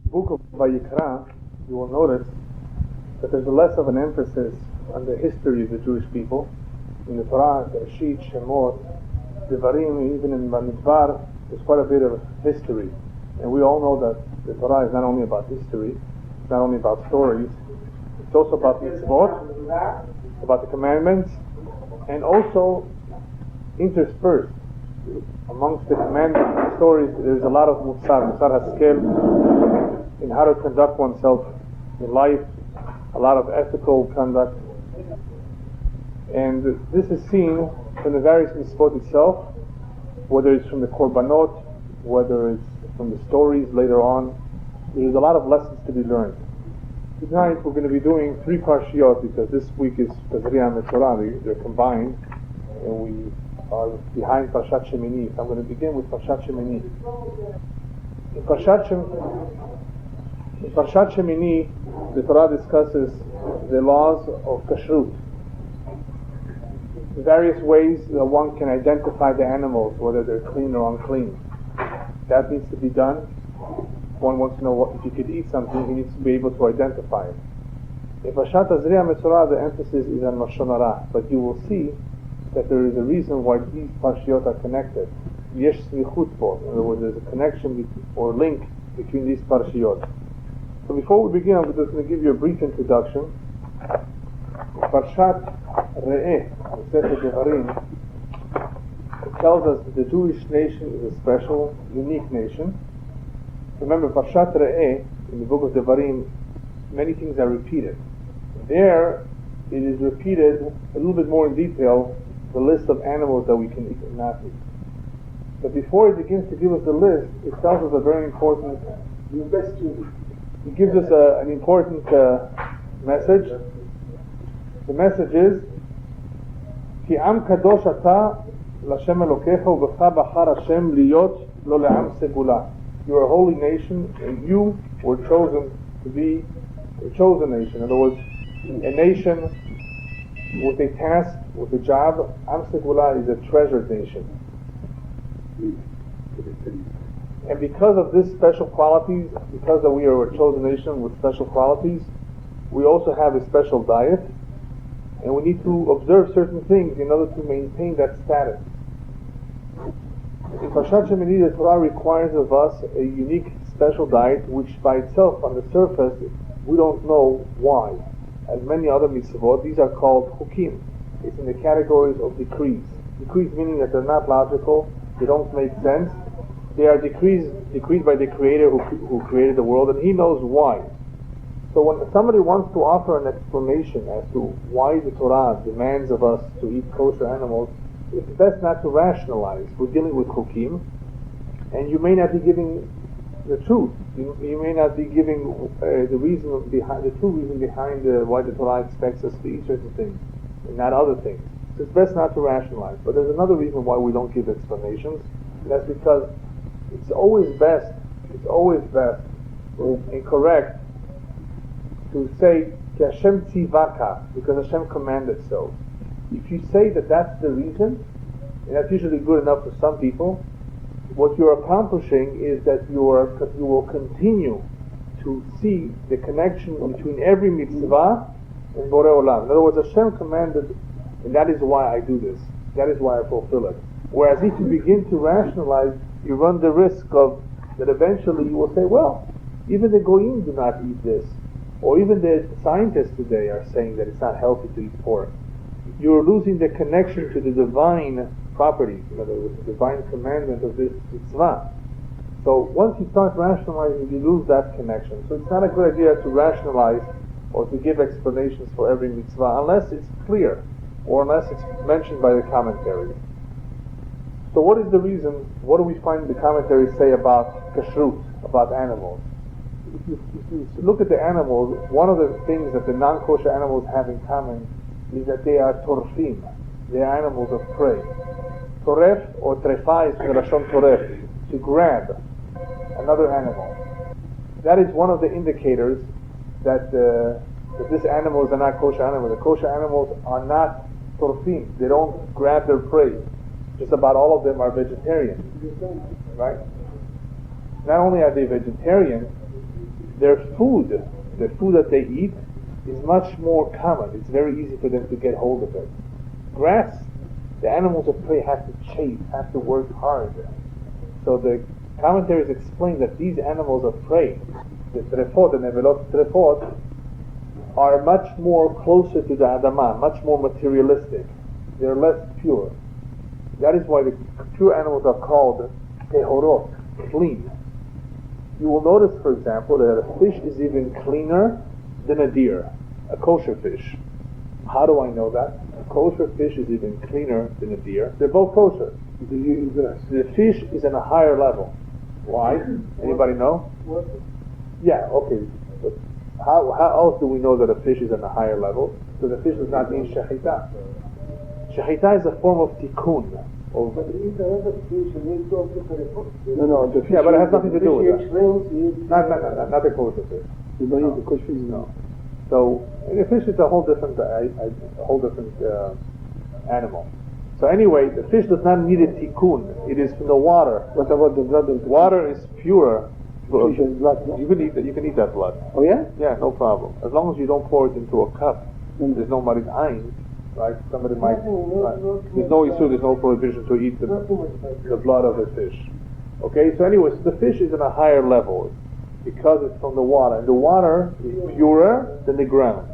book of Vayikra, you will notice that there's less of an emphasis on the history of the Jewish people. In the Torah, the Reshit, Shemot, Devarim, even in Bamidbar, there's quite a bit of history. And we all know that the Torah is not only about history, it's not only about stories, it's also about mitzvot, about the commandments, and also interspersed amongst the commandments and stories, there's a lot of Musar Haskel, in how to conduct oneself in life, a lot of ethical conduct. And this is seen from the various mitzvot itself, whether it's from the korbanot, whether it's from the stories later on. There's a lot of lessons to be learned. Tonight we're going to be doing 3 parshiyot, because this week is Tazria and Metzora, they're combined, and we are behind Parashat Shemini. So I'm going to begin with Parashat Shemini. In Parashat Shemini, the Torah discusses the laws of kashrut. Various ways that one can identify the animals, whether they're clean or unclean. That needs to be done. One wants to know if he could eat something, he needs to be able to identify it. In Parashat Tazria Metzora, the emphasis is on Lashon Hara, but you will see that there is a reason why these parshiyot are connected. Yesh smichut bo. In other words, there's a connection or link between these parshiyot. So before we begin, I'm just going to give you a brief introduction. Parashat Re'eh, the Sefer Devarim, it tells us that the Jewish nation is a special, unique nation. Remember, Parashat Re'eh, in the book of Devarim, many things are repeated. There, it is repeated a little bit more in detail, the list of animals that we can eat and not eat. But before it begins to give us the list, it tells us a very important, it gives us an important message. The message is, Ki am kadosh ata l'Hashem Elokecha u'bcha bachar Hashem liyot lo le'am segula. You are a holy nation, and you were chosen to be a chosen nation. In other words, a nation with a task, with a job. Am segula is a treasured nation. And because of this special qualities, because that we are a chosen nation with special qualities, we also have a special diet, and we need to observe certain things in order to maintain that status. In Parashat Shemini, the Torah requires of us a unique special diet, which by itself, on the surface, we don't know why. As many other mitzvot, these are called hukim. It's in the categories of decrees. Decrees meaning that they're not logical, they don't make sense. They are decrees by the Creator who created the world, and He knows why. So when somebody wants to offer an explanation as to why the Torah demands of us to eat kosher animals, it's best not to rationalize. We're dealing with hukim, and you may not be giving the truth. You may not be giving the true reason behind why the Torah expects us to eat certain things and not other things. So it's best not to rationalize. But there's another reason why we don't give explanations, and that's because it's always best and correct to say Ki Hashem tzivaka, because Hashem commanded so. If you say that that's the reason, and that's usually good enough for some people, what you're accomplishing is that you will continue to see the connection between every mitzvah and Borei Olam. In other words, Hashem commanded, and that is why I do this. That is why I fulfill it. Whereas if you begin to rationalize, you run the risk of that eventually you will say, well, even the Goyim do not eat this. Or even the scientists today are saying that it's not healthy to eat pork. You're losing the connection to the divine properties, in other words, the divine commandment of this mitzvah. So once you start rationalizing, you lose that connection. So it's not a good idea to rationalize or to give explanations for every mitzvah unless it's clear or unless it's mentioned by the commentaries. So what is the reason? What do we find the commentaries say about kashrut, about animals? If you look at the animals, one of the things that the non-kosher animals have in common is that they are torfim. They are animals of prey. Toref or trefa is from the Lashon toref, to grab another animal. That is one of the indicators that this animals are not kosher animals. The kosher animals are not torfim. They don't grab their prey. Just about all of them are vegetarian. Right? Not only are they vegetarian, their food that they eat is much more common. It's very easy for them to get hold of it. Grass, the animals of prey have to chase, have to work hard. So the commentaries explain that these animals of prey, the trefot, the nevelot trefot, are much more closer to the Adamah, much more materialistic. They're less pure. That is why the pure animals are called tehorot, clean. You will notice, for example, that a fish is even cleaner than a deer, a kosher fish. How do I know that? A kosher fish is even cleaner than a deer. They're both kosher. The fish is in a higher level. Why? Anybody know? Yeah, okay. But how else do we know that a fish is in a higher level? So the fish does not mean shechita. Shechita is a form of tikkun. No, the fish. Yeah, but it has nothing to do with that. Not the kosher fish. You don't eat the kosher fish, no. So the fish is a whole different animal. So anyway, the fish does not need a tikkun. It is from the water. What about the blood of the water is purer. fish has blood? No? You can eat that. You can eat that blood. Oh yeah? Yeah, no problem. As long as you don't pour it into a cup. There's no marit ayin, right? Somebody might. There's no issue. There's no prohibition to eat the blood of the fish. Okay. So anyway, so the fish is in a higher level because it's from the water, and the water is purer than the ground.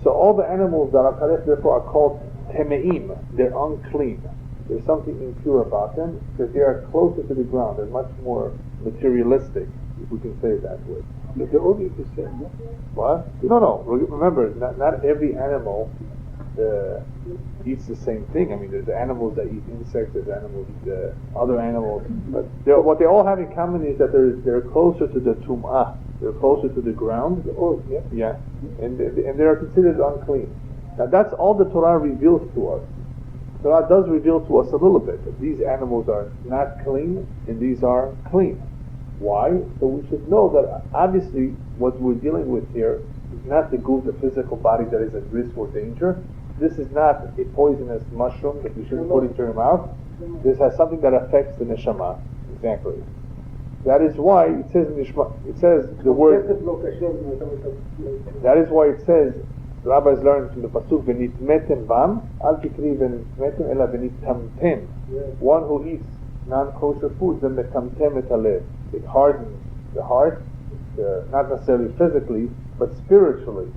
So all the animals that are kadesh therefore are called temeim. They're unclean. There's something impure about them because they are closer to the ground. They're much more materialistic, if we can say it that way. But they're all the same, no? What? No. Remember, not every animal eats the same thing. I mean, there's animals that eat insects, there's animals that eat other animals. But what they all have in common is that they're closer to the tum'ah. They're closer to the ground. Oh, yeah. Yeah. And they are considered unclean. Now that's all the Torah reveals to us. Torah does reveal to us a little bit that these animals are not clean and these are clean. Why? So we should know that obviously what we're dealing with here is not the guf, the physical body that is at risk or danger. This is not a poisonous mushroom that you shouldn't put into your mouth. This has something that affects the neshama. Exactly. That is why it says in it says the word. That is why it says the rabbis learned from the pasuk v'nitmetem bam al tikri v'nitmetem ela v'nitamtem. One who eats non-kosher food then metamtem et halev. It hardens the heart, not necessarily physically, but spiritually.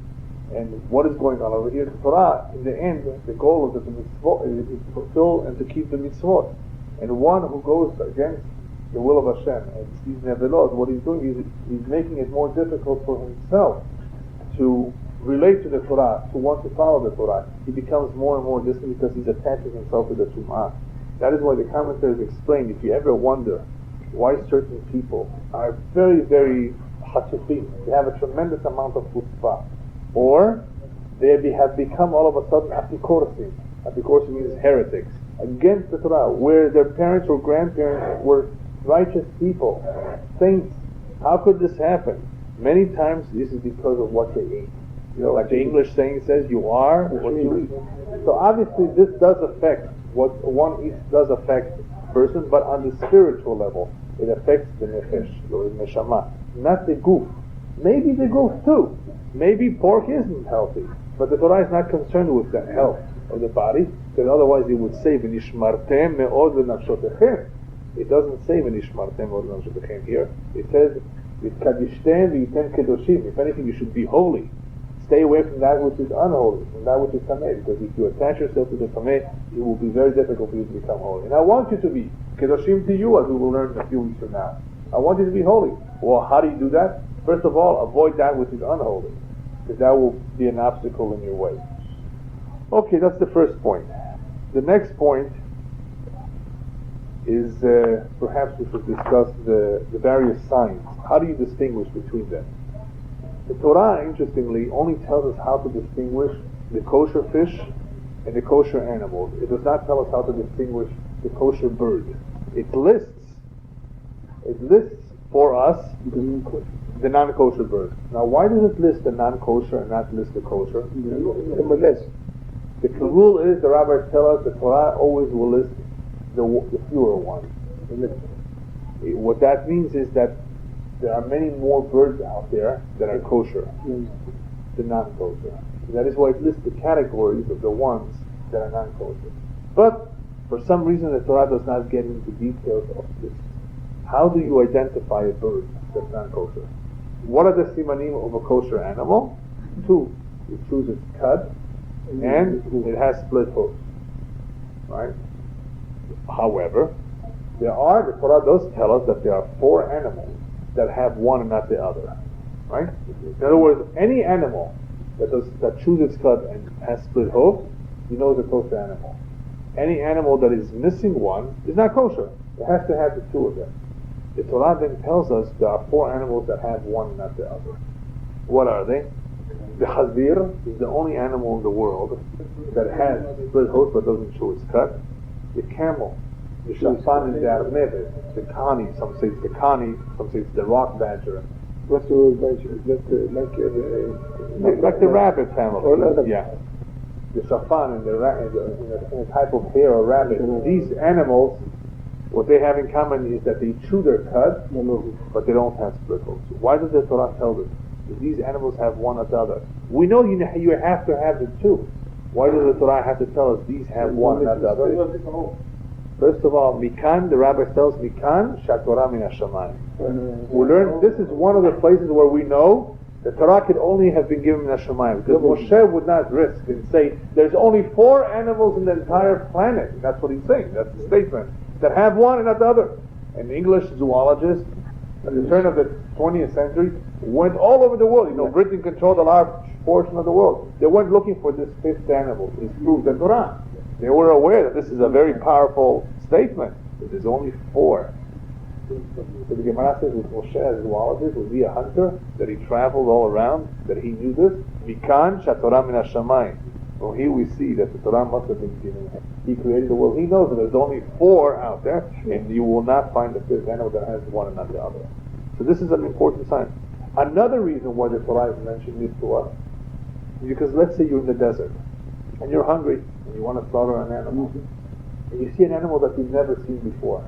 And what is going on over here? The Torah, in the end, the goal of the mitzvot is to fulfill and to keep the mitzvot. And one who goes against the will of Hashem and sees nevelot, what he's doing is he's making it more difficult for himself to relate to the Torah, to want to follow the Torah. He becomes more and more distant because he's attaching himself to the Tum'ah. That is why the commentators explain, if you ever wonder why certain people are very, very hatufim, they have a tremendous amount of chutzpah, or they have become all of a sudden apikorsim. Apikorsim means heretics, against the Torah, where their parents or grandparents were righteous people, saints. How could this happen? Many times this is because of what they eat. You know, like the English saying says, you are what you eat. So obviously this does affect, what one eats does affect the person, but on the spiritual level, it affects the nefesh, or the neshama, not the guf. Maybe the guf too. Maybe pork isn't healthy, but the Torah is not concerned with the health of the body, because otherwise it would say, v'nishmartem me'od v'nafshotechem. It doesn't say v'nishmartem me'od v'nafshotechem here. It says, v'tkadishtem v'yitem kedoshim. If anything, you should be holy. Stay away from that which is unholy, from that which is tameh, because if you attach yourself to the tameh, it will be very difficult for you to become holy. And I want you to be kedoshim to you, as we will learn in a few weeks from now. I want you to be holy. Well, how do you do that? First of all, avoid that which is unholy, because that will be an obstacle in your way. Okay, that's the first point. The next point is perhaps we should discuss the various signs. How do you distinguish between them? The Torah, interestingly, only tells us how to distinguish the kosher fish and the kosher animals. It does not tell us how to distinguish the kosher bird. It lists for us the non-kosher bird. Now, why does it list the non-kosher and not list the kosher? The rule is, the rabbis tell us, the Torah always will list the fewer ones. What that means is that there are many more birds out there that are kosher than non-kosher. That is why it lists the categories of the ones that are non-kosher. But for some reason the Torah does not get into details of this. How do you identify a bird that's non-kosher? What are the simanim of a kosher animal? 2. You choose its cud, and it has split hooves. Right? However, the Torah does tell us that there are 4 animals that have one and not the other. Right? In other words, any animal that chews its cud and has split hooves, you know it's a kosher animal. Any animal that is missing one is not kosher. It has to have the 2 of them. The Torah then tells us there are 4 animals that have one and not the other. What are they? The chazir is the only animal in the world that has split hooves but doesn't chew its cud. The camel, the shafan and the arnevet, the kani, some say it's the kani, some say it's the rock badger. What's the word badger? Is that Like the rabbit family. Or like yeah. The shafan and the type of hare or rabbit. These animals, what they have in common is that they chew their cud, but they don't have split hooves. Why does the Torah tell us? If these animals have one or the other. We know you have to have the 2. Why does the Torah have to tell us these have one and not the other? First of all, Mikan, the rabbi tells Mikan, Shatorah min Hashamayim. We learn this is one of the places where we know the Torah could only have been given in Hashamayim, because Moshe would not risk and say there's only 4 animals in the entire planet. That's what he's saying. That's the statement that have one and not the other. An English zoologist at the turn of the 20th century went all over the world. Britain controlled a large portion of the world. They went looking for this 5th animal. This proves the Torah. They were aware that this is a very powerful statement. But there's only 4. So the Gemara says with Moshe as a zoologist, was he a hunter? That he traveled all around? That he knew this? Mikan shatorah min hashamayim. Well, here we see that the Torah must have been given him. He created the world. He knows that there's only 4 out there, and you will not find the 5th animal that has one and not the other. So this is an important sign. Another reason why the Torah is mentioning this to us is because let's say you're in the desert, and you're hungry, and you want to slaughter an animal, and you see an animal that you've never seen before.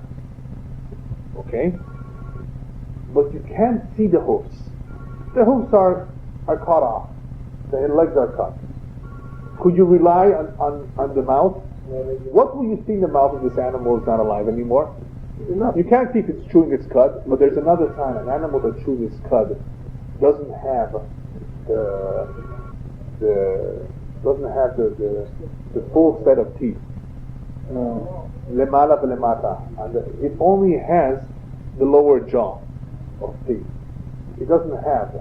Okay? But you can't see the hoofs. The hoofs are cut off. The legs are cut. Could you rely on the mouth? What will you see in the mouth if this animal is not alive anymore? You can't see if it's chewing its cud, but there's another sign. An animal that chews its cud doesn't have the full set of teeth. Lemala v'lemata. It only has the lower jaw of teeth. It doesn't have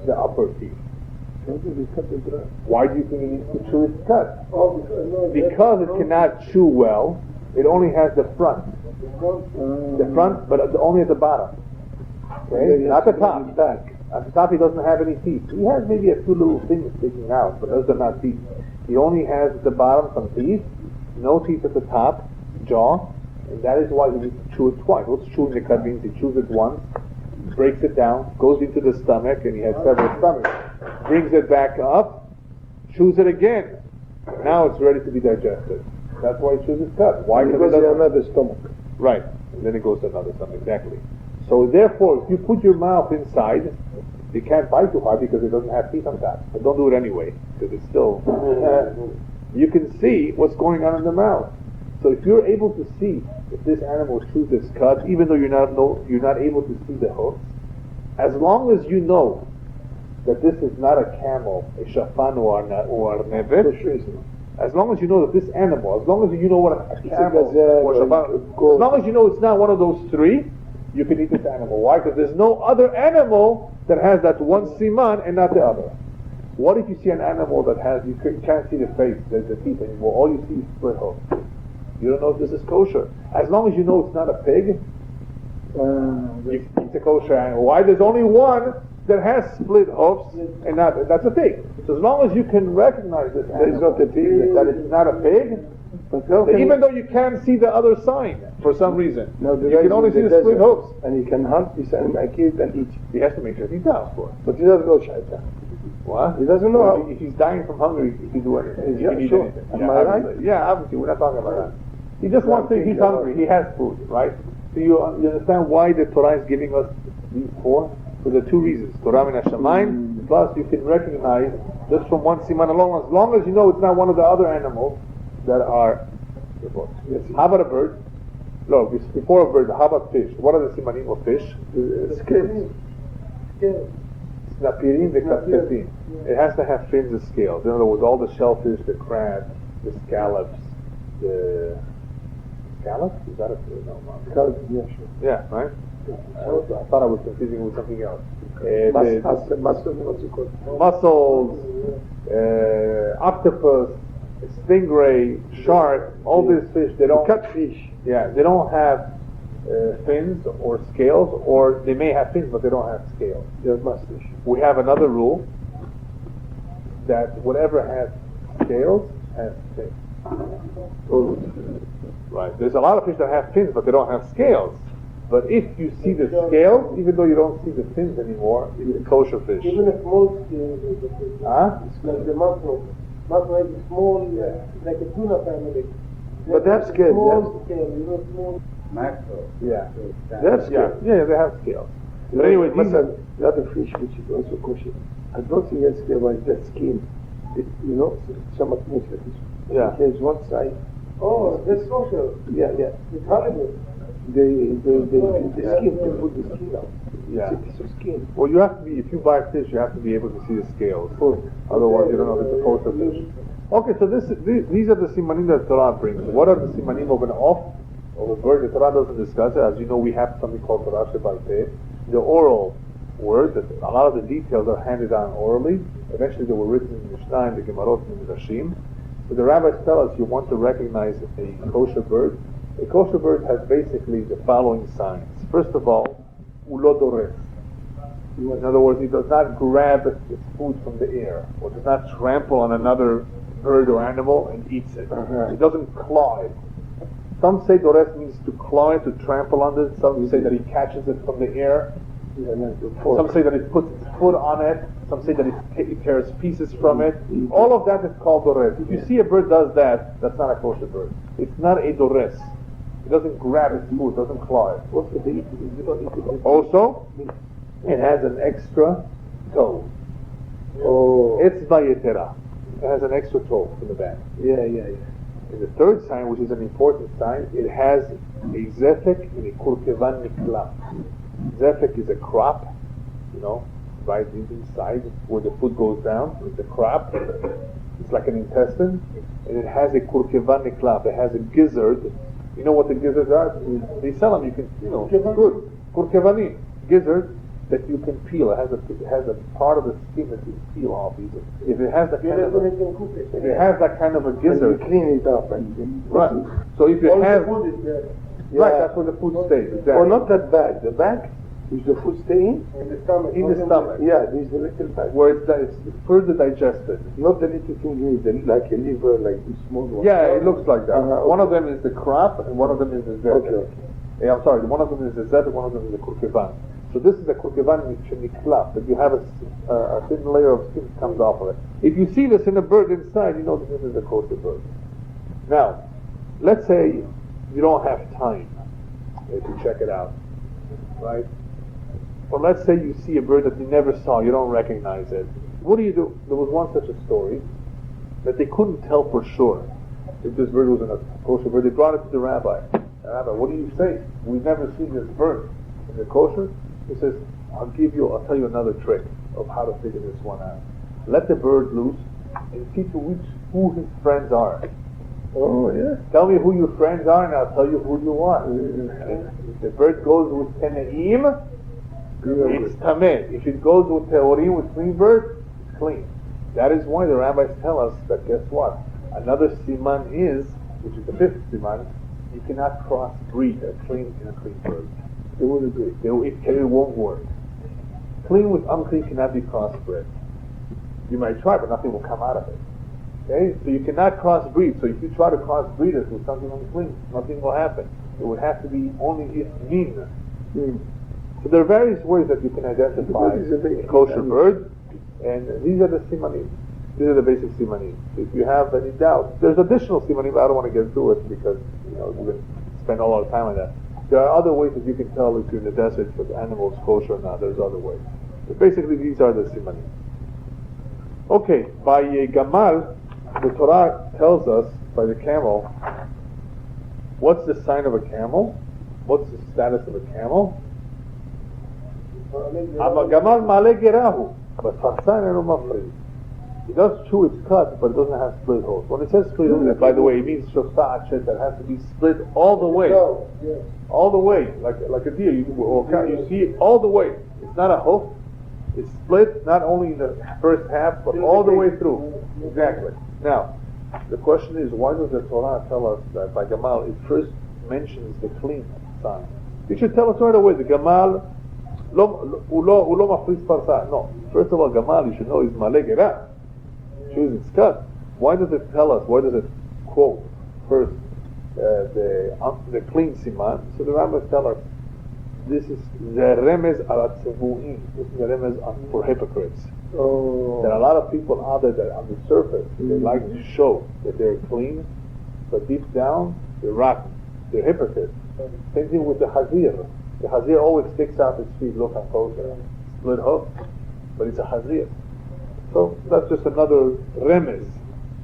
the upper teeth. Why do you think it needs to chew its cud? Because it cannot chew well. It only has the front. The front, but only at the bottom. Okay? Not the top. At the top he doesn't have any teeth. He has maybe a few little things sticking out, but those are not teeth. He only has at the bottom some teeth, no teeth at the top, jaw, and that is why he needs to chew it twice. What's chewing the cud means? He chews it once, breaks it down, goes into the stomach, and he has several stomachs. Brings it back up, chews it again. Now it's ready to be digested. That's why he chews his cud. Why? Because it doesn't have the stomach. Right. And then it goes to another stomach. Exactly. So therefore, if you put your mouth inside, you can't bite too hard because it doesn't have teeth on top. But don't do it anyway, because it's still... you can see what's going on in the mouth. So if you're able to see if this animal chews its cud, even though you're not able to see the hoofs, as long as you know that this is not a camel, a shafan or a nevet, as long as you know that this animal, as long as you know what a camel or shafan, as long as you know it's not one of those 3, you can eat this animal. Why? Because there's no other animal that has that one siman and not the other. What if you see an animal that has, you can't see the face, the teeth anymore, all you see is split hoof. You don't know if this is kosher. As long as you know it's not a pig, it's a kosher animal. Why? There's only one that has split hoofs, and that's a pig. So as long as you can recognize this animal, that it's not a pig, even though you can't see the other sign for some reason, you can only see the split hoofs. And he can hunt this animal, kill it and eat. He has to make sure he does, of course. But he doesn't know shaitan. What? He doesn't know if he's dying from hunger, he can do anything. He can eat sure. anything. Am I right? Yeah, obviously, we're not talking about that. He just wants to, he's hungry, he has food, right? So you understand why the Torah is giving us these four, for the two reasons. Torah min hashamayim, plus you can recognize just from one siman alone, as long as you know it's not one of the other animals that are. How about a bird? No, before a bird, how about fish? What are the simanim of fish? Scales. Snapirim v'kaftetim. It has to have fins and scales. In other words, all the shellfish, the crab, the scallops, the scallops? Is that a no? Scallops, yeah, sure. Yeah, right? I thought I was confusing it with something else. Mussels, octopus, stingray, shark, all these fish, they don't... Catfish. Yeah, they don't have fins or scales, or they may have fins, but they don't have scales. They're mustache. We have another rule that whatever has scales has fins. Oh. Right. There's a lot of fish that have fins, but they don't have scales. But if you see the scales, even though you don't see the fins anymore, it's a kosher fish. Even a small scale is a fish. Huh? It's like the mussel. Mussel is small, like a tuna family. But that's good. Small scale, small. Mackerel. Yeah. That's Yeah, good. yeah, they have scales. But anyway, these are... the other fish which is also kosher. I don't think that's scale, but that skin. Some of things like this. Yeah. There's one side. Oh, that's kosher. Yeah. It's horrible. The skin, they put the skin out. Yeah. It's a piece of skin. Well, you have to be, if you buy fish, you have to be able to see the scales. Otherwise, you don't know if it's a kosher fish. Okay, so these are the simanim that Torah brings. What are the simanim of an off, of a bird? The Torah doesn't discuss it. As you know, we have something called Parasha the oral word, that a lot of the details are handed down orally. Eventually, they were written in the Mishnah, in the Gemarot, and the Midrashim. But the rabbis tell us you want to recognize a kosher bird. A kosher bird has basically the following signs. First of all, ulo dores. In other words, he does not grab its food from the air, or does not trample on another bird or animal and eats it. He doesn't claw it. Some say dores means to claw it, to trample on it. Some say that he catches it from the air. Some say that he puts his foot on it. Some say that he tears pieces from it. All of that is called dores. If you see a bird does that, that's not a kosher bird. It's not a dores. It doesn't grab its food, doesn't claw it. Also, it has an extra toe. Oh. It's vayetera. It has an extra toe in the back. Yeah. And the third sign, which is an important sign, it has a zefek and a kurkevan nikla. Zefek is a crop, right inside where the foot goes down. It's a crop. It's like an intestine. And it has a kurkevan nikla. It has a gizzard. You know what the gizzards are? They sell them. You can, good. Kurkevani, gizzard that you can peel. It has a part of the skin that you peel off easily. If it has that kind of a gizzard, you clean it up right. So if you All have, the food is there. right, that's where the food stays. Exactly. Or not that bag. The bag is the food staying In the stomach. In the stomach. Yeah, there's the little bag. Where it's further digested. Not the little thing like a liver, like the small one. Yeah, it looks like that. Okay. One of them is the crop, and one of them is the zet. Okay. Yeah, I'm sorry. One of them is the zet, and one of them is the kurkevan. So this is the kurkevan nikla, that you have a thin layer of skin that comes off of it. If you see this in a bird inside, you know that this is a kosher bird. Now, let's say you don't have time to check it out, right? Or let's say you see a bird that you never saw, you don't recognize it. What do you do? There was one such a story that they couldn't tell for sure if this bird was a kosher bird. They brought it to the rabbi. Rabbi, what do you say? We've never seen this bird. Is it kosher? He says, I'll tell you another trick of how to figure this one out. Let the bird loose and see who his friends are. Oh, yeah. Tell me who your friends are and I'll tell you who you are. If the bird goes with teneim, it's tameh. If it goes with teorim, with clean bird, it's clean. That is why the rabbis tell us that, guess what? Another siman is, which is the fifth siman, you cannot cross-breed a clean and a clean bird. They would agree. It won't work. Clean with unclean cannot be crossbred. You might try, but nothing will come out of it. Okay? So you cannot crossbreed. So if you try to crossbreed it with something unclean, nothing will happen. It would have to be only min. So there are various ways that you can identify a kosher bird, and these are the simanim. These are the basic simanim. So if you have any doubt, there's additional simanim, but I don't want to get through it because we're going to spend all our time on that. There are other ways that you can tell if you're in the desert if the animal is kosher or not. There's other ways. But basically, these are the simanim. Okay, by Gamal, the Torah tells us, by the camel, what's the sign of a camel? What's the status of a camel? Gamal male gerahu, but farsan eno mafrid. It does chew its cut, but it doesn't have split holes. When it says split holes, by the way, it means shofta achet, that has to be split all the way. All the way, like a deer. You see it all the way. It's not a hoof. It's split, not only in the first half, but all the way through. Exactly. Now, the question is, why does the Torah tell us that by Gamal it first mentions the clean sign? It should tell us right away, the Gamal, ulo mafris farsa. No. First of all, Gamal, you should know, is male gerah. Choose its cut. Why does it tell us? Why does it quote first the clean siman? So the rabbis tell us this is the remez al tzevuim. This is the remez for hypocrites. There are a lot of people out there that on the surface they like to show that they're clean, but deep down they're rotten. They're hypocrites. Same thing with the hazir. The hazir always sticks out its feet. Look how close they are. Split hoof, but it's a hazir. So that's just another remez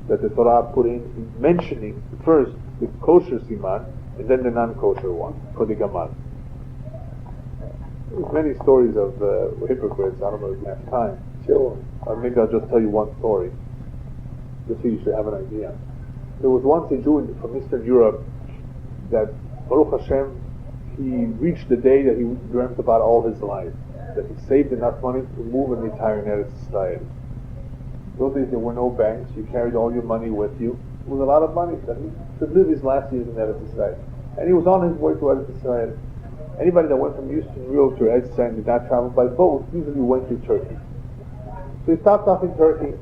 that the Torah put in mentioning first the kosher siman and then the non-kosher one for the Gamal. There's many stories of hypocrites. I don't know if we have time. Sure. Or maybe I'll just tell you one story, just so you should have an idea. There was once a Jew from Eastern Europe that, Baruch Hashem, he reached the day that he dreamt about all his life, that he saved enough money to move and retire in Eretz Israel. Those days there were no banks. You carried all your money with you. It was a lot of money that he could live his last years in Eretz Israel. And he was on his way to Eretz Israel. Anybody that went from Eastern Europe to Eretz Israel and did not travel by boat usually went to Turkey. So he stopped off in Turkey.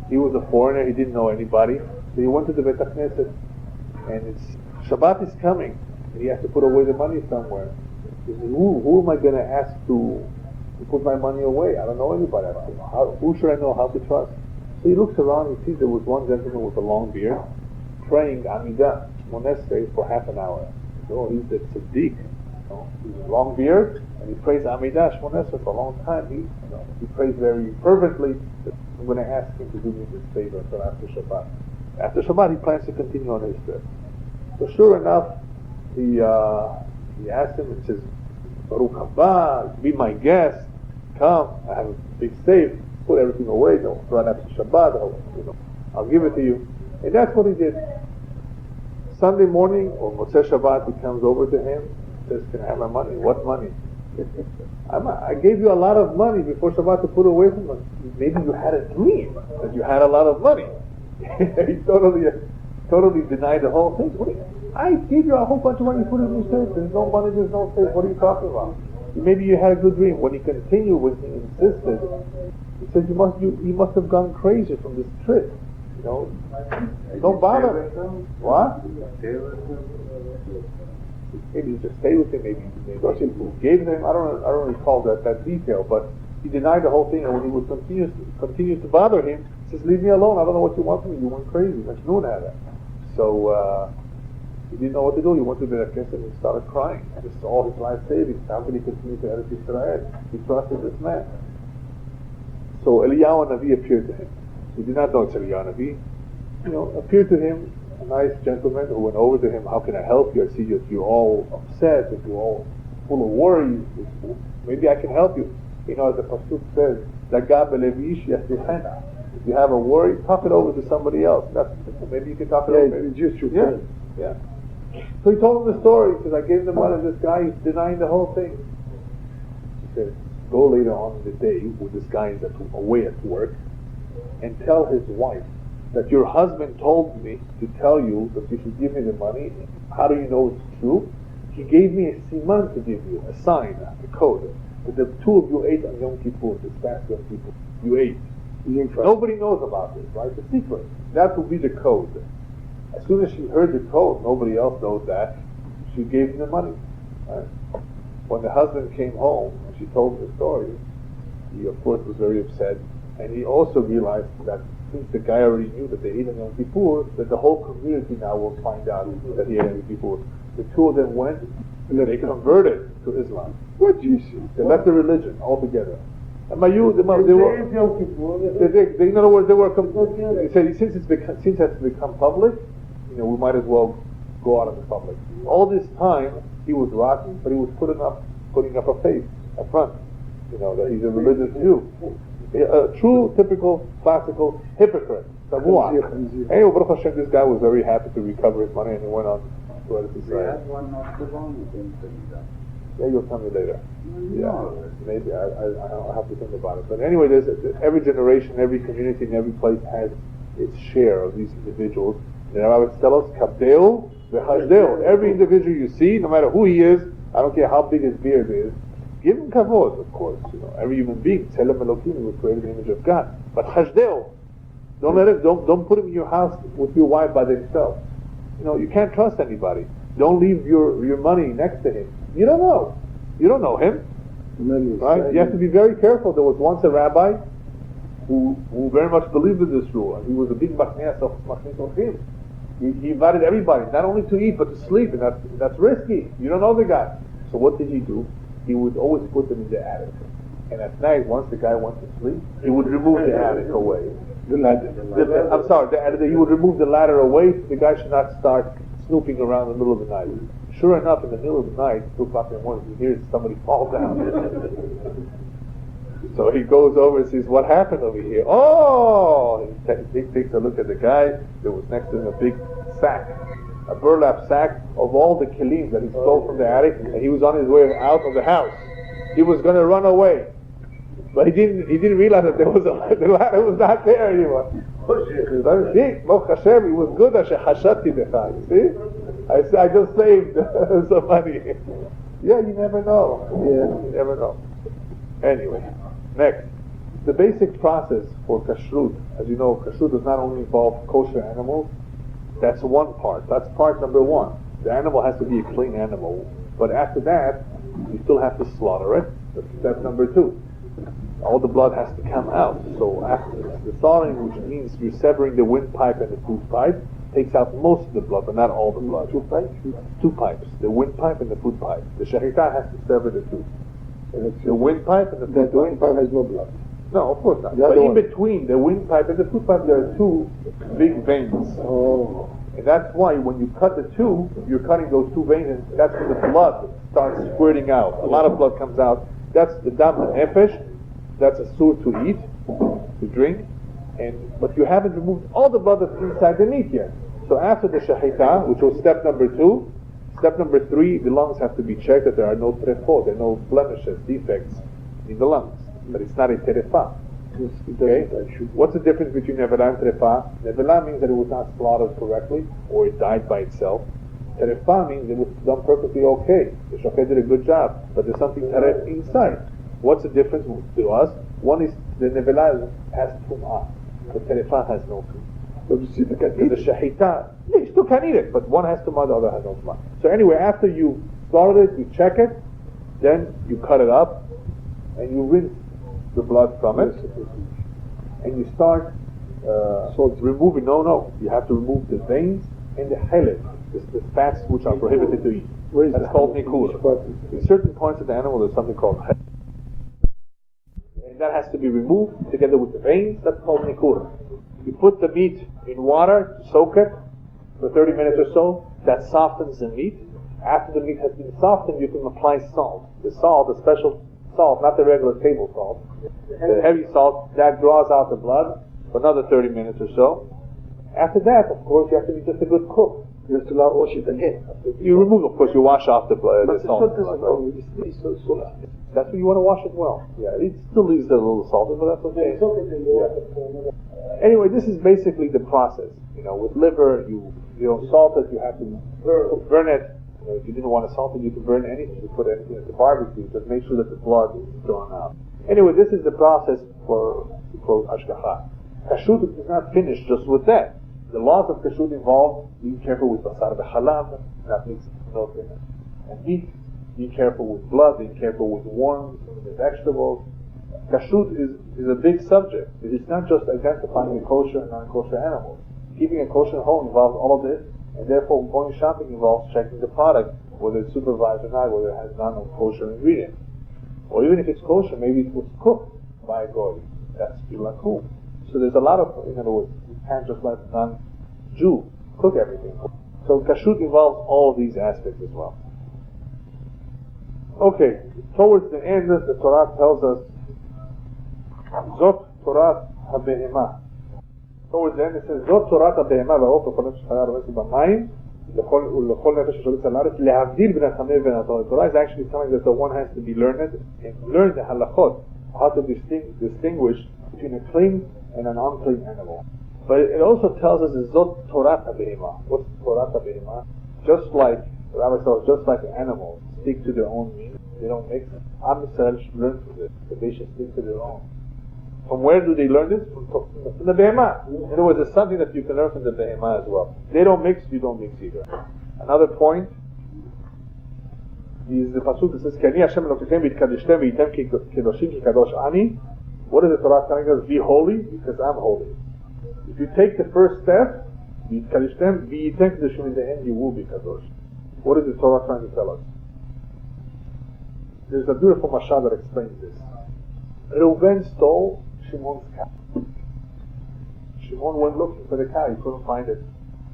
He was a foreigner. He didn't know anybody. So he went to the Beit HaKnesset. And it's Shabbat is coming. And he has to put away the money somewhere. He said, who am I going to ask to put my money away? I don't know anybody. I don't know who should I know how to trust? So he looks around and sees there was one gentleman with a long beard praying Amidah, Monestre, for half an hour. So he's the tzaddik. He's a long beard and he prays Amidah Shmonesre for a long time. He prays very fervently. I'm going to ask him to do me this favor until after Shabbat. After Shabbat, he plans to continue on his trip. So sure enough, he asked him and says, Baruch haba, be my guest, come, I have a big safe, put everything away, don't run after Shabbat, I'll give it to you. And that's what he did. Sunday morning, or Motzei Shabbat, he comes over to him, says, can I have my money? What money? I gave you a lot of money before Shabbat to put away from us. Maybe you had a dream that you had a lot of money. He totally denied the whole thing. I gave you a whole bunch of money, put it in your safe. There's no money, there's no safe. What are you talking about? Maybe you had a good dream. When he continued, when he insisted, he said, you must have gone crazy from this trip. Don't bother. What? Maybe you just stay with him. Maybe you gave him. I don't recall that detail, but he denied the whole thing. And when he would continue to bother him, he says, "Leave me alone. I don't know what you want from me. You went crazy." Like noon had it. So he didn't know what to do. He went to the Knesset and he started crying. This is all his life savings. How can he continue to Eretz Yisrael? He trusted this man. So Elyahu Navi appeared to him. He did not know it's Elyahu Navi. Appeared to him, a nice gentleman who went over to him. How can I help you? I see you're all upset, that you're all full of worries. Maybe I can help you. As the pasuk says, if you have a worry, talk it over to somebody else. Maybe you can talk it over. Yeah. So he told him the story. He says, I gave the money to this guy. He's denying the whole thing. He said, go later on in the day when this guy is away at work and tell his wife that your husband told me to tell you that you should give me the money. How do you know it's true? He gave me a siman to give you, a sign, a code, that the two of you ate on Yom Kippur, this past Yom Kippur. You ate. Nobody knows about this, right? It's a secret. That will be the code. As soon as she heard the code, nobody else knows that, she gave him the money. Right? When the husband came home and she told him the story, he of course was very upset, and he also realized that since the guy already knew that they ate on Yom Kippur, that the whole community now will find out that he ate on Yom Kippur. The two of them went They converted to Islam. What do you see? They left the religion altogether. And by you, they They were. say Yom Kippur. In other words, they were. They said since it's become public, we might as well go out of the public. All this time he was rocking, but he was putting up a face, a front. That he's a religious Jew, a true, typical, classical hypocrite. Anyway, Baruch Hashem, this guy was very happy to recover his money, and he went on to Eretz Israel. Yeah, you'll tell me later. Yeah, maybe I'll have to think about it. But anyway, every generation, every community, and every place has its share of these individuals. The rabbis tell us, kabdeu v'hashdeu. Every individual you see, no matter who he is, I don't care how big his beard is, give him kavod, of course. Every human being, tzelem Elokim, was created in the image of God. But hashdeu, don't put him in your house with your wife by themselves. You can't trust anybody. Don't leave your money next to him. You don't know. You don't know him. Right? You have to be very careful. There was once a rabbi who very much believed in this rule, and he was a big machnias of him. He invited everybody, not only to eat, but to sleep, and that's risky. You don't know the guy. So what did he do? He would always put them in the attic. And at night, once the guy went to sleep, he would remove the attic away. He would remove the ladder away so the guy should not start snooping around in the middle of the night. Sure enough, in the middle of the night, 2 o'clock in the morning, he hears somebody fall down. So he goes over and says, "What happened over here?" Oh! He takes a look at the guy. There was next to him a big sack, a burlap sack of all the kelim that he stole from the attic, and he was on his way out of the house. He was going to run away, but he didn't realize that the ladder was not there anymore. It was good. See? I just saved some money. Yeah, you never know. You never know. Anyway, next. The basic process for kashrut. As you know, kashrut does not only involve kosher animals. That's one part. That's part number one. The animal has to be a clean animal. But after that, you still have to slaughter it. That's step number 2. All the blood has to come out. So after the slaughtering, which means you're severing the windpipe and the food pipe, takes out most of the blood, but not all the blood. 2 pipes? 2 pipes. The windpipe and the food pipe. The shechita has to sever the 2. The windpipe and the food pipe. The windpipe has no blood. No, of course not. But in between the windpipe and the food pipe, there are 2 big veins. Oh. And that's why when you cut the 2, you're cutting those 2 veins, and that's when the blood starts squirting out. A lot of blood comes out. That's the dam nefesh. That's a sur to eat, to drink. But you haven't removed all the blood that's inside the meat yet. So after the shahita, which was step number 2, step number 3, the lungs have to be checked that there are no trefot, there are no blemishes, defects in the lungs. But it's not a terefa. Okay? What's the difference between nevela and terefa? Nevela means that it was not slaughtered correctly, or it died by itself. Terefa means it was done perfectly okay. The shochet did a good job, but there's something teref inside. What's the difference to us? One is the nevela has tum'ah. The terefa has no tum'ah. So you see the shahita, yeah, you still can eat it, but one has tum'ah, the other has no tum'ah. So anyway, after you slaughter it, you check it, then you cut it up, and you rinse the blood from it, and you start removing. No, you have to remove the veins and the helet, the fats which are prohibited to eat. That's called nikur. In certain parts of the animal, there's something called helet. That has to be removed together with the veins. That's called nikur. You put the meat in water to soak it for 30 minutes or so. That softens the meat. After the meat has been softened, you can apply salt. The salt, the special salt, not the regular table salt. The heavy salt, that draws out the blood for another 30 minutes or so. After that, of course, you have to be just a good cook. You have to wash it again. You remove, of course, you wash off the blood. The salt. That's when you want to wash it well. Yeah, it still leaves a little salty, but that's okay. Yeah. Anyway, this is basically the process. With liver, you don't salt it, you have to burn it. If you didn't want to salt it, you can burn anything. You put anything at the barbecue, just make sure that the blood is drawn out. Anyway, this is the process for ashgacha. Kashrut is not finished just with that. The laws of kashrut involve being careful with basar v'chalav, not mixing milk and meat. Be careful with blood, be careful with worms, the vegetables. Kashrut is a big subject. It is not just identifying the kosher and non-kosher animals. Keeping a kosher home involves all of this, and therefore going shopping involves checking the product whether it's supervised or not, whether it has non-kosher ingredients. Or even if it's kosher, maybe it was cooked by a goy. That's bilakum. So there's a lot of, in other words, you can't just let a non-Jew cook everything. So kashrut involves all of these aspects as well. Okay, towards the end, the Torah tells us, Zot Torah HaBehemah. Towards the end it says, Zot Torah HaBehemah va'of v'cholet shchaya romesu b'mayim l'chol nefesh shorutz al haaretz lehavdil ben hatameh ben hator. The Torah is actually telling us that one has to be learned and learn the halachot, how to distinguish between a clean and an unclean animal. But it also tells us Zot Torah HaBehemah. What's Torah HaBehemah? Just like the Rabbi says, just like animals stick to their own meat, they don't mix. Am Yisrael should learn from this, that they should stick to their own. From where do they learn this? From the Behemah. In other words, it's something that you can learn from the Behemah as well. They don't mix, you don't mix either. Another point is the pasuk that says, Ki ani Hashem Elokechem v'yitkadeshtem v'yitem kedoshim ki kadosh ani. What is the Torah telling us? Be holy, because I'm holy. If you take the first step, v'yitkadeshtem v'yitem kedoshim, in the end you will be kadosh. What is the Torah trying to tell us? There's a beautiful mashal that explains this. Reuven stole Shimon's cow. Shimon went looking for the cow, he couldn't find it.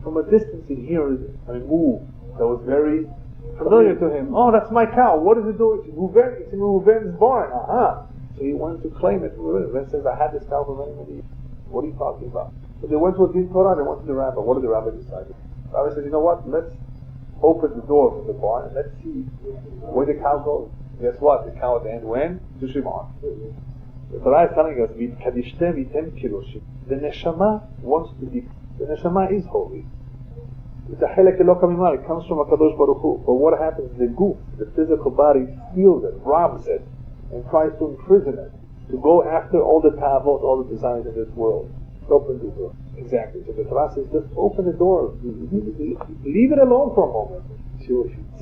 From a distance he hears a moo that was very familiar to him. Oh, that's my cow. What does it do? It's in Reuven's barn. Aha. So he went to claim it. Reuven says, I had this cow for many years. What are you talking about? So they went to a din Torah, they went to the rabbi. What did the rabbi decide? The rabbi said, you know what? Let's open the door from the barn and let's see where the cow goes. Guess what? The cow at the end went to Shimon. The Torah is telling us, the neshama wants to be, the neshama is holy. It's a chelek Eloka mimah, it comes from a Kadosh Baruch Hu. But what happens? The goof, the physical body, steals it, robs it, and tries to imprison it, to go after all the tavot, all the desires of this world. Open the door. Exactly. So the Torah says, just open the door. Leave it alone for a moment.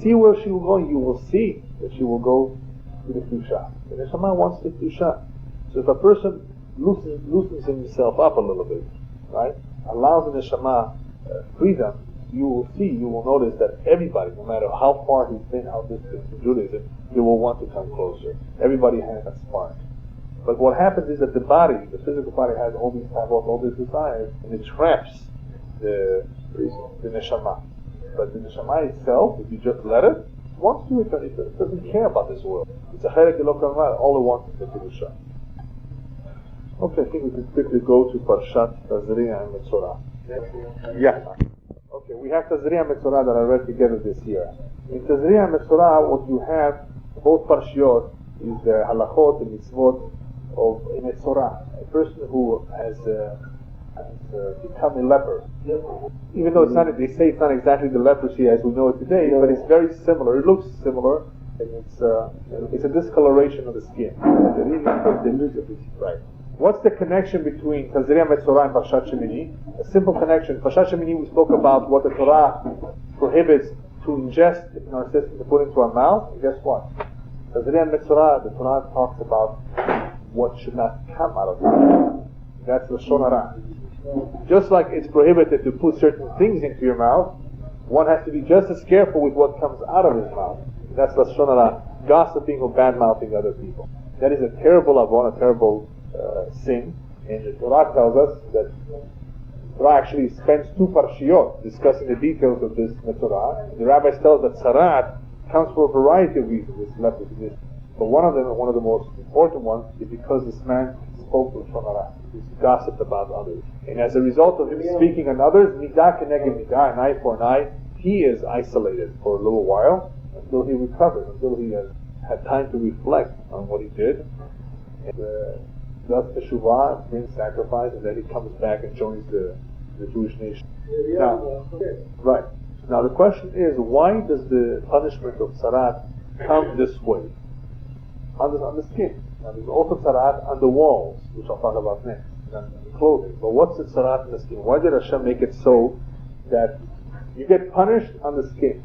See where she will go. You will see that she will go to the Kedusha. The Neshama wants the Kedusha. So if a person loosens himself up a little bit, right, allows the Neshama freedom, you will see, you will notice that everybody, no matter how far he's been out distant in Judaism, he will want to come closer. Everybody has a spark. But what happens is that the body, the physical body, has all these tavot, all these desires, and it traps the Neshama. But the Neshama itself, if you just let it, wants to, it doesn't care about this world. It's a chelek Eloka mimah, all it wants is the Kedusha. Okay, I think we can quickly go to Parashat Tazria and Metzora. Yeah. Okay, we have Tazria and Metzora that I read together this year. In Tazria and Metzora, what you have, both Parshiot, is the halachot and mitzvot of a Metzora, a person who has become a leper. Even though it's not, they say it's not exactly the leprosy as we know it today, but it's very similar. It looks similar, and it's a discoloration of the skin. Right. What's the connection between Tazria Metzora and Parashat Shemini? A simple connection. Parashat Shemini, we spoke about what the Torah prohibits to ingest in our system, to put into our mouth. And guess what? Tazria and Metzora, the Torah talks about what should not come out of the mouth. That's Lashon Hara. Just like it's prohibited to put certain things into your mouth, one has to be just as careful with what comes out of his mouth. That's Lashon Hara, gossiping or bad-mouthing other people. That is a terrible avon, a terrible sin, and the Torah tells us that the Torah actually spends 2 parshiot discussing the details of this Metzora. The rabbis tell us that Sarat comes for a variety of reasons, this leprosy. But one of them, one of the most important ones, is because this man spoke with Shonara. He gossiped about others. And as a result of him speaking on others, midah keneged midah, an eye for an eye, he is isolated for a little while until he recovers, until he has had time to reflect on what he did. And does teshuvah, brings sacrifice, and then he comes back and joins the Jewish nation. Now, right. Now the question is, why does the punishment of Sarat come this way? On the skin. Now there's also Sarat on the walls, which I'll talk about next, and on the clothing. But what's the Sarat on the skin? Why did Hashem make it so that you get punished on the skin?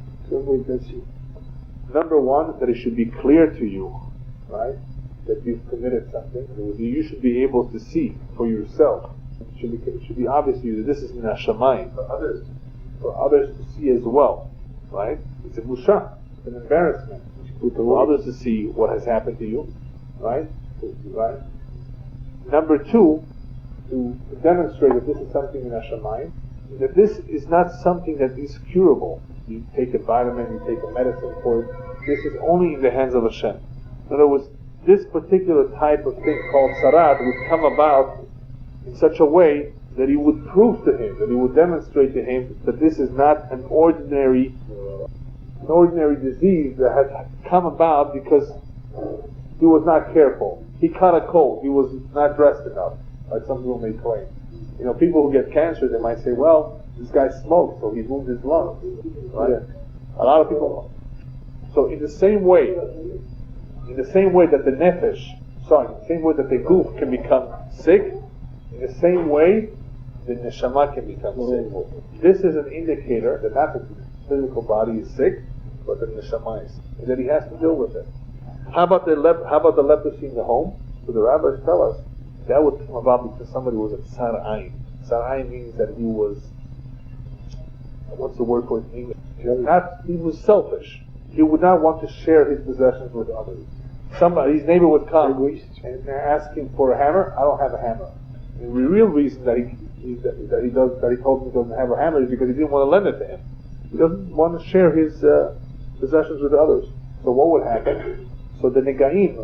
Number one, that it should be clear to you, right, that you've committed something. You should be able to see for yourself. It should be obvious to you that this is min hashamayim for others to see as well, right? It's a musha. an embarrassment for others to see what has happened to you, right? Right. Number two, to demonstrate that this is something in Hashemayim, that this is not something that is curable. You take a vitamin, you take a medicine for it. This is only in the hands of Hashem. In other words, this particular type of thing called sarat would come about in such a way that he would prove to him, that he would demonstrate to him that this is not an ordinary disease that has come about because he was not careful. He caught a cold. He was not dressed enough, like some people may claim. You know, people who get cancer, they might say, well, this guy smoked, so he moved his lungs. Right? Yeah. A lot of people. So in the same way that the nefesh, in the same way that the goof can become sick, in the same way the neshama can become sick. This is an indicator that not the physical body is sick, but the neshama is sick, and that he has to deal with it. How about the leprosy in the home? So the rabbis tell us that would come about because somebody was a tsar ayin. Tsar ayin means that he was, what's the word for it in English? He was selfish. He would not want to share his possessions with others. His neighbor would come and ask him for a hammer. I don't have a hammer. And the real reason that he told him he doesn't have a hammer is because he didn't want to lend it to him. He doesn't want to share his possessions with others. So what would happen? So the negaim,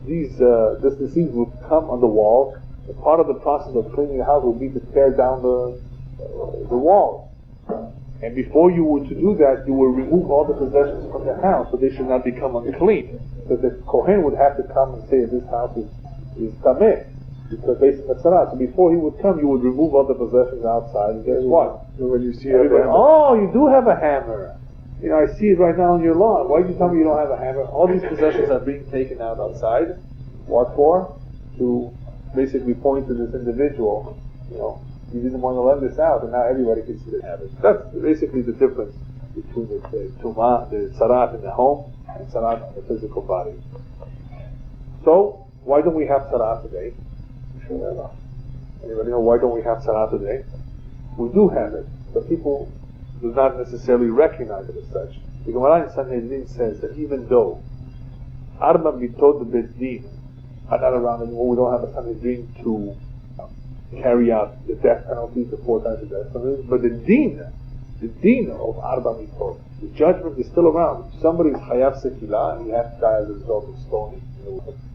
this disease would come on the walls. And part of the process of cleaning the house would be to tear down the walls. And before you were to do that, you will remove all the possessions from the house, so they should not become unclean. So the Kohen would have to come and say, this house is tameh, because based on Metzora. So before he would come, you would remove all the possessions outside, and guess what? So when you see you do have a hammer. You know, I see it right now on your lawn. Why did you tell me you don't have a hammer? All these possessions are being taken out outside. What for? To basically point to this individual, you know, he didn't want to lend this out, and now everybody can see the habit. That's basically the difference between the tumah, the sarat in the home, and sarat in the physical body. So, why don't we have sarat today? Anybody know why don't we have sarat today? We do have it, but people do not necessarily recognize it as such. The Gemara in Sanhedrin says that even though Arba Mitod Bezdin are not around anymore, we don't have a Sanhedrin to carry out the death penalty, the 4 times the death penalty, but the din of Arba Mitod, the judgment is still around. If somebody is Chayav Sekilah and he has to die as a result of stoning,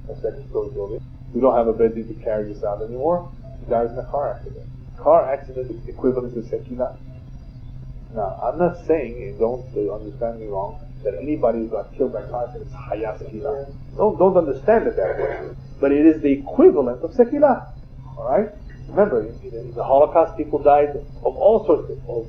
a second story building, we don't have a bed to carry this out anymore. He dies in a car accident. Car accident is equivalent to Sekilah. Now, I'm not saying, and don't understand me wrong, that anybody who got killed by car accident is Chayav Sekilah. Don't understand it that way. But it is the equivalent of Sekilah. Alright? Remember, in the Holocaust, people died of all sorts of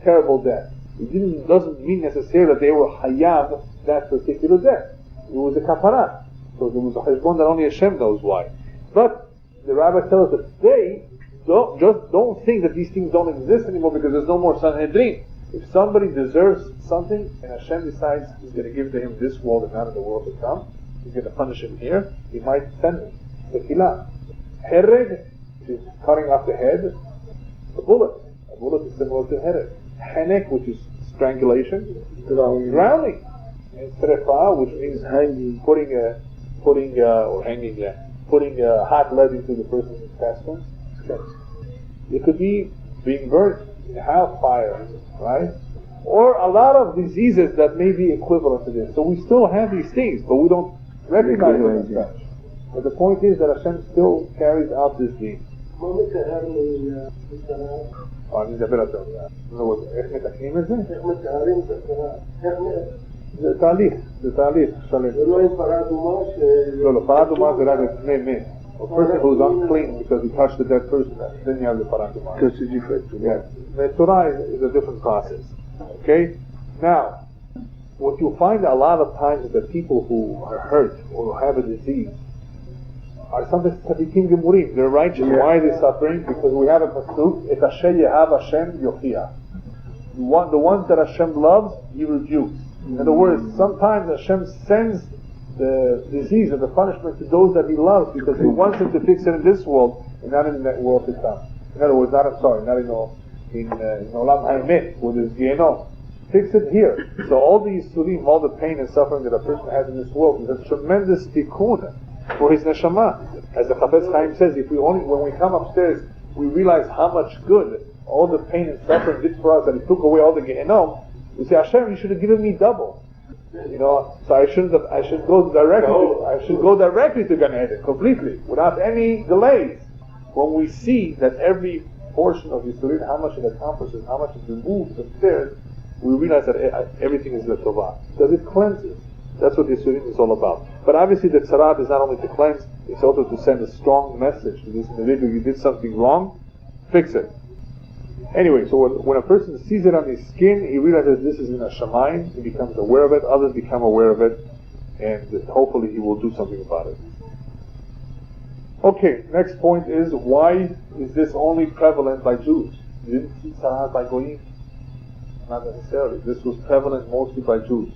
terrible deaths. It doesn't mean necessarily that they were Hayav that particular death. It was a kapara. So there was a hezbon that only Hashem knows why. But the rabbis tell us that they don't think that these things don't exist anymore because there's no more Sanhedrin. If somebody deserves something and Hashem decides he's going to give it to him in this world and not in the world to come, he's going to punish him here, he might send him. Sekilah. Hereg, which is cutting off the head, a bullet. A bullet is similar to hereg. Henek, which is strangulation, drowning. And Srefa, which means hanging, putting a hot lead into the person's intestines. It could be being burnt in hellfire, right? Or a lot of diseases that may be equivalent to this. So we still have these things, but we don't recognize them as such. But the point is that Hashem still carries out this deed. אני מדבר על זה. איך מתקנים את זה? איך מתארים את זה? זה תהליך שלם. זה לא עם פרה אדומה לא, פרה אדומה זה רק לפני מת. A person who is unclean because he touched the dead person, then you have the para aduma. That's a different. Yes. Metzora is a different process. Okay? Now, what you find a lot of times is that people who are hurt or have a disease are sometimes tzadikim gemurim. They're righteous. Yeah. Why are they suffering? Because we have a pasuk, et asher yehav Hashem yochia. The ones that Hashem loves, He rebukes. In other words, sometimes Hashem sends the disease or the punishment to those that He loves because He wants them to fix it in this world and not in that world to come. In other words, not in Olam Ha'emet, where there's Gehenom. Fix it here. So all the yisurim, all the pain and suffering that a person has in this world is a tremendous tikkun for his neshama. As the Chafetz Chaim says, when we come upstairs, we realize how much good all the pain and suffering did for us, that He took away all the Gehenom. We say, Hashem, you should have given me double. So I should go directly to Gan Eden, completely, without any delays. When we see that every portion of Yisurim, how much it accomplishes, how much it removes upstairs, we realize that everything is L'Tovah, because it cleanses. That's what Yisurim is all about. But obviously the Tzarat is not only to cleanse, it's also to send a strong message to this individual. You did something wrong, fix it. Anyway, so when a person sees it on his skin, he realizes this is in a shamayim, he becomes aware of it, others become aware of it, and hopefully he will do something about it. Okay, next point is, why is this only prevalent by Jews? You didn't see Tzaraat by Goyim? Not necessarily. This was prevalent mostly by Jews.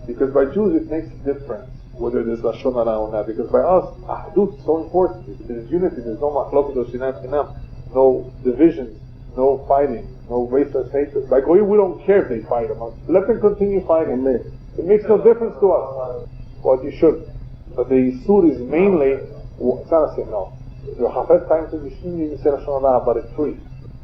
Because by Jews it makes a difference whether there's Lashon Hara or not. Because by us, Ahdut is so important. There's unity, there's no machlokes or sinat chinam, no divisions, no fighting, no raceless hatred. By Goyim we don't care if they fight amongst. Let them continue fighting. It makes no difference to us. Well, you should. But the Yisur is mainly, it's not a sin, no. The Chafetz Chaim says you shouldn't even say Lashon Hara, but it's free.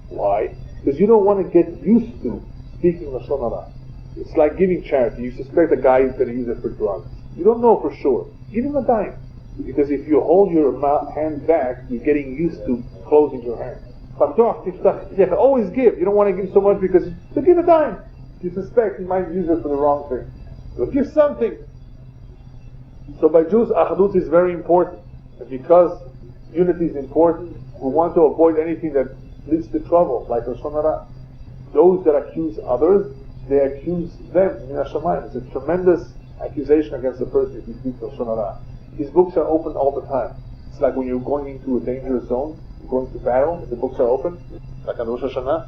Why? Because you don't want to get used to speaking Lashon Hara. It's like giving charity. You suspect a guy is going to use it for drugs. You don't know for sure. Give him a dime. Because if you hold your hand back, you're getting used to closing your hand. You have to always give. You don't want to give so much because, so give a dime. You suspect he might use it for the wrong thing. So give something. So by Jews, Achdut is very important. And because unity is important, we want to avoid anything that leads to trouble, like Lashon Hara. Those that accuse others, they accuse them in Hashemayim. It's a tremendous accusation against the person if he speaks Lashon Hara. His books are open all the time. It's like when you're going into a dangerous zone, you're going to battle, and the books are open, like on Rosh Hashanah.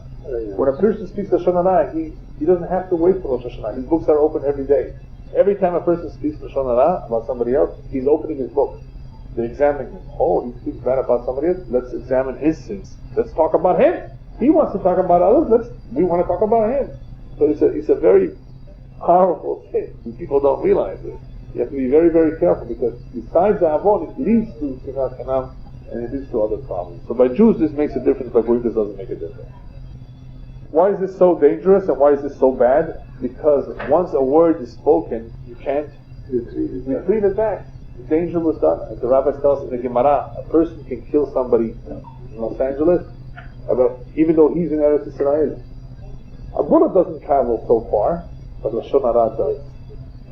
When a person speaks Lashon Hara, he doesn't have to wait for Rosh Hashanah. His books are open every day. Every time a person speaks Lashon Hara about somebody else, he's opening his book. They're examining him. Oh, he speaks bad about somebody else? Let's examine his sins. Let's talk about him. He wants to talk about others. We want to talk about him. So it's a very powerful thing. People don't realize it. You have to be very, very careful, because besides the avon, it leads to sinat kanam, and it leads to other problems. So by Jews this makes a difference, by Goyim this doesn't make a difference. Why is this so dangerous and why is this so bad? Because once a word is spoken, you can't retrieve it back. The danger was done. As the rabbis tell us in the Gemara, a person can kill somebody in Los Angeles, even though he's in Eretz Yisrael. A bullet doesn't travel so far, but Lashon Hara does.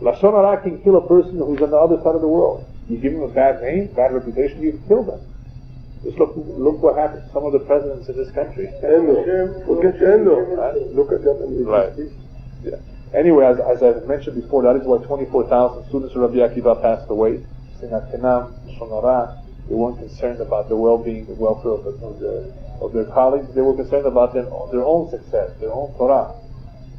Lashon Hara can kill a person who's on the other side of the world. You give him a bad name, bad reputation, you kill them. Just look what happened to some of the presidents in this country. Look at them. Right. Yeah. Anyway, as I mentioned before, that is why 24,000 students of Rabbi Akiva passed away. Sinat Kenam, Lashon Hara. They weren't concerned about the well-being, the welfare of their colleagues. They were concerned about their own success, their own Torah.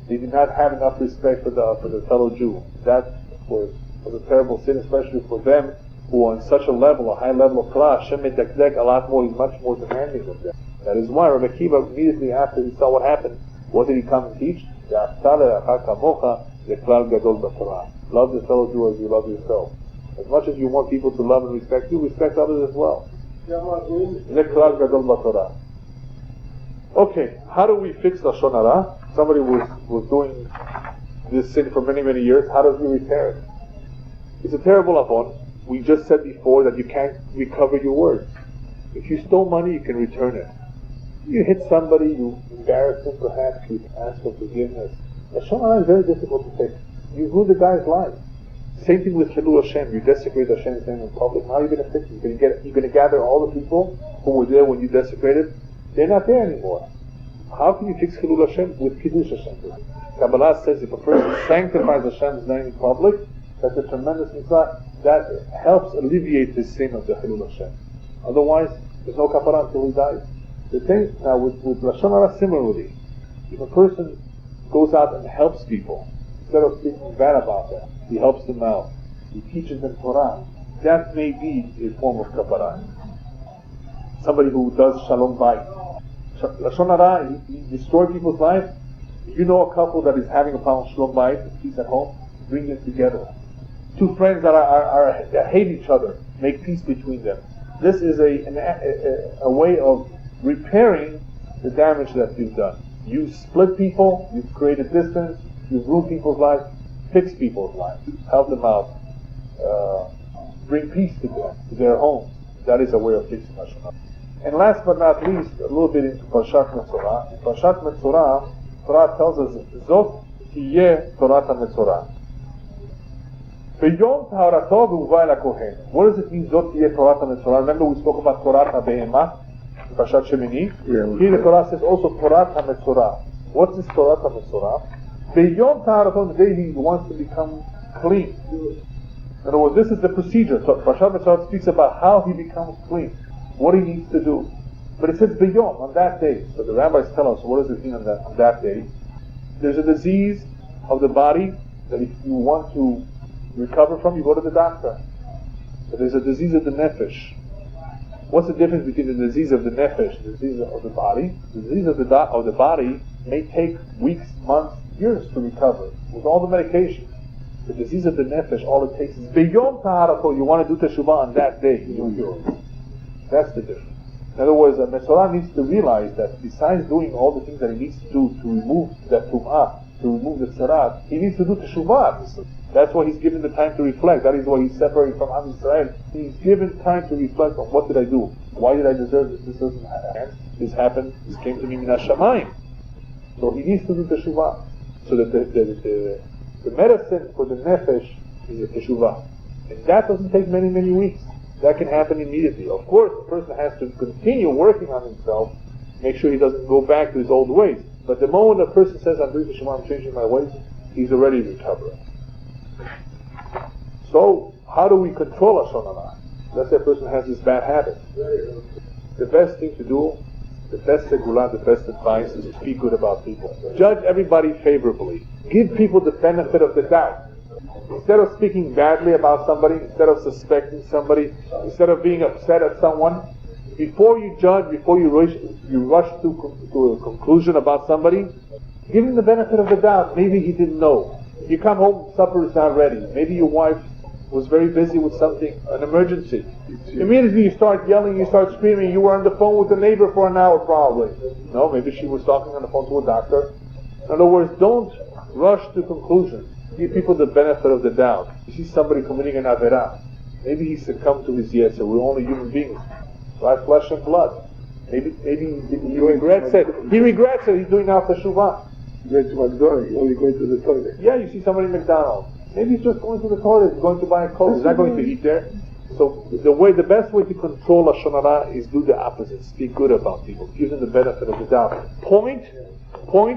They did not have enough respect for the fellow Jew. That was a terrible sin, especially for them who are on such a level, a high level of Torah. Hashem medakdek a lot more. He's much more demanding of them. That is why Rabbi Akiva, immediately after he saw what happened, what did he come and teach? Love the fellow Jew as you love yourself. As much as you want people to love and respect you, respect others as well. Okay, how do we fix Lashon Hara? Somebody was doing this sin for many, many years. How does he repair it? It's a terrible avon. We just said before that you can't recover your words. If you stole money, you can return it. You hit somebody, you embarrass them perhaps, you ask for forgiveness. Lashon Hara is very difficult to fix. You ruin the guy's life. Same thing with Chilul Hashem. You desecrate Hashem's name in public. How are you going to fix it? You're going to gather all the people who were there when you desecrated. They're not there anymore. How can you fix Chilul Hashem? With Kiddush Hashem. Kabbalah says if a person sanctifies Hashem's name in public, that's a tremendous mitzvah. That helps alleviate the sin of the Chilul Hashem. Otherwise, there's no kapara until he dies. The thing now with Lashon Hara, similarly, if a person goes out and helps people, instead of speaking bad about them, he helps them out, he teaches them Torah, that may be a form of kapara. Somebody who does shalom bayit. Lashon Hara, he destroyed people's life, You know a couple that is having a problem, shalom bayit, peace at home, bring them together. Two friends that hate each other, make peace between them. This is a way of repairing the damage that you've done. You split people, you've created distance, you've ruined people's lives, fix people's lives, help them out, bring peace to them, to their homes. That is a way of fixing Hashanah. And last but not least, a little bit into Parashat Metzora. In Parashat Metzora, Torah tells us, Zot tiyeh Torah Metzora. Beyom taharato v'uva el kohen. What does it mean, Zot tiyeh Torah Metzora? Remember we spoke about Torah Behemah in Parashat Shemini? Yeah. Here the Torah says also Torah Metzora. What's this Torah Metzora? Beyom taharato, the day he wants to become clean. In other words, this is the procedure. So Parashat Metzora speaks about how he becomes clean, what he needs to do. But it says beyom, on that day. So the rabbis tell us, what does it mean on that day? There's a disease of the body that if you want to recover from, you go to the doctor. But there's a disease of the nefesh. What's the difference between the disease of the nefesh and the disease of the body? The disease of the body may take weeks, months, years to recover with all the medication. The disease of the nefesh, all it takes is beyom taharato. You want to do teshuvah on that day, you're cured. That's the difference. In other words, a Metzora needs to realize that besides doing all the things that he needs to do to remove that tum'ah, to remove the tzarat, he needs to do teshuvah. That's why he's given the time to reflect. That is why he's separated from Am Yisrael. He's given time to reflect on what did I do? Why did I deserve this? This doesn't happen. This happened. This came to me min hashamayim. So he needs to do teshuvah. So that the medicine for the nefesh is a teshuvah. And that doesn't take many, many weeks. That can happen immediately. Of course, the person has to continue working on himself, make sure he doesn't go back to his old ways. But the moment a person says, I'm doing teshuvah, I'm changing my ways, he's already recovering. So, how do we control Lashon Hara? Let's say a person has this bad habit. The best thing to do, the best segula, the best advice is to speak good about people. Judge everybody favorably. Give people the benefit of the doubt. Instead of speaking badly about somebody, instead of suspecting somebody, instead of being upset at someone, before you judge, before you rush to a conclusion about somebody, give him the benefit of the doubt. Maybe he didn't know. You come home, supper is not ready. Maybe your wife was very busy with something, an emergency. Immediately you start yelling, you start screaming, you were on the phone with the neighbor for an hour probably. No, maybe she was talking on the phone to a doctor. In other words, don't rush to conclusions. Give people the benefit of the doubt. You see somebody committing an averah. Maybe he succumbed to his yetzer. We're only human beings. Right? Flesh and blood. Maybe he regrets it. He regrets it. He's doing now teshuvah. Going to McDonald's, only going to the toilet. Yeah, you see somebody in McDonald's. Maybe he's just going to the toilet, he's going to buy a coke. He's not going to eat there. So the best way to control Lashon Hara is do the opposite. Speak good about people. Give them the benefit of the doubt. Point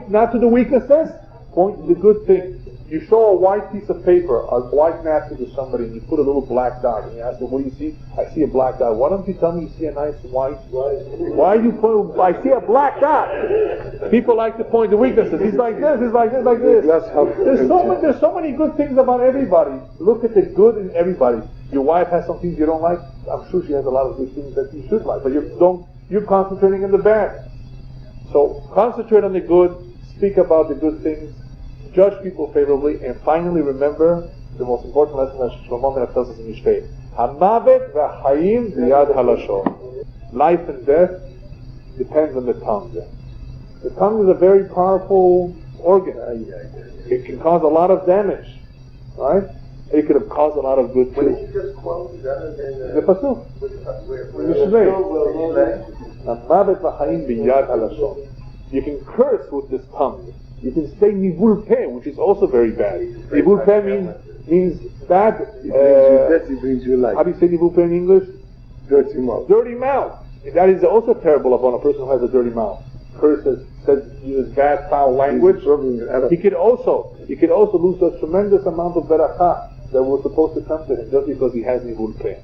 not to the weaknesses. Point to the good things. You show a white piece of paper, a white napkin to somebody, and you put a little black dot, and you ask them, what do you see? I see a black dot. Why don't you tell me you see a nice white? Why do you point, I see a black dot? People like to point the weaknesses. He's like this, he's like this, like this. There's so many good things about everybody. Look at the good in everybody. Your wife has some things you don't like. I'm sure she has a lot of good things that you should like, but you're concentrating on the bad. So concentrate on the good, speak about the good things, judge people favorably, and finally remember the most important lesson that Shlomo Melech tells us in Mishlei. Hamavet v'chayim b'yad halashon. Life and death depends on the tongue. The tongue is a very powerful organ. It can cause a lot of damage, right? It could have caused a lot of good too. What did you just quote? The pasuk. Mishlei. Hamavet v'chayim b'yad halashon. You can curse with this tongue. You can say nivul peh, which is also very bad. Nivul peh means bad. It brings you life. How do you say nivul peh in English? Dirty mouth. Dirty mouth. That is also terrible upon a person who has a dirty mouth. Curses, uses bad, foul language. He could also lose a tremendous amount of barakah that was supposed to come to him just because he has nivul peh.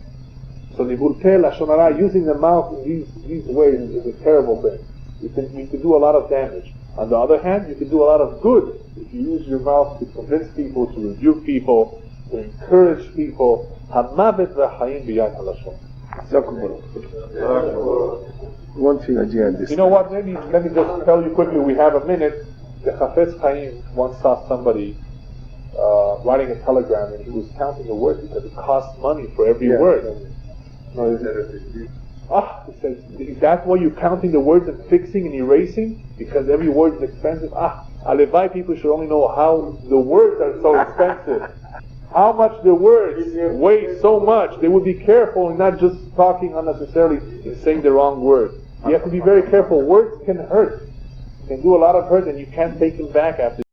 So nivul peh, lashon hara, using the mouth in these ways is a terrible thing. You can do a lot of damage. On the other hand, you can do a lot of good if you use your mouth to convince people, to rebuke people, to encourage people. Hamavet v'chayim b'yad halashon. One thing again. You know what? Let me just tell you quickly. We have a minute. The Chafetz Chaim once saw somebody writing a telegram, and he was counting the words because it costs money for every word. No, it's everything. He says, is that why you're counting the words and fixing and erasing? Because every word is expensive? Alevai people should only know how the words are so expensive. How much the words weigh so much. They would be careful and not just talking unnecessarily and saying the wrong word. You have to be very careful. Words can hurt. Can do a lot of hurt, and you can't take them back after